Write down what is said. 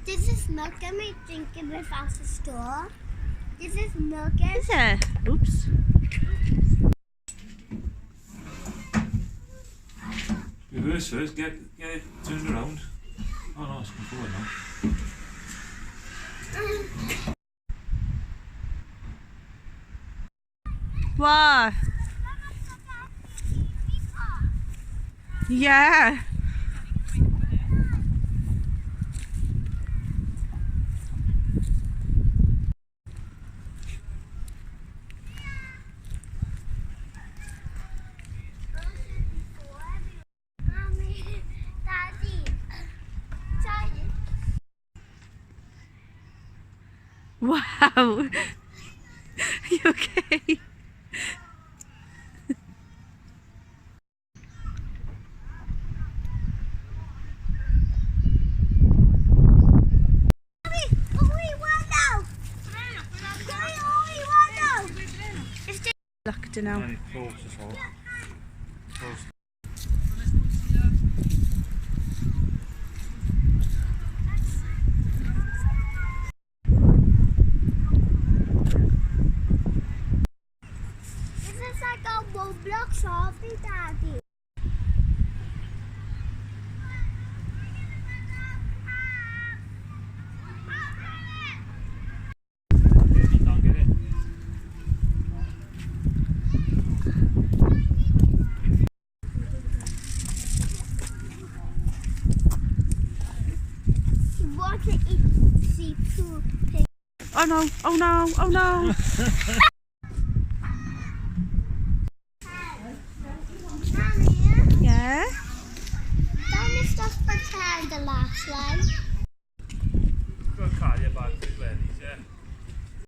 This is milk and we drink it without a straw. This is milk and... Is it? Oops. Reverse first, get it turned around. Oh no, it's going now. What? Yeah. Wow. You okay? Locked it now. Roblox hobby, Daddy. You want to eat seafood? Oh no, oh no, oh no.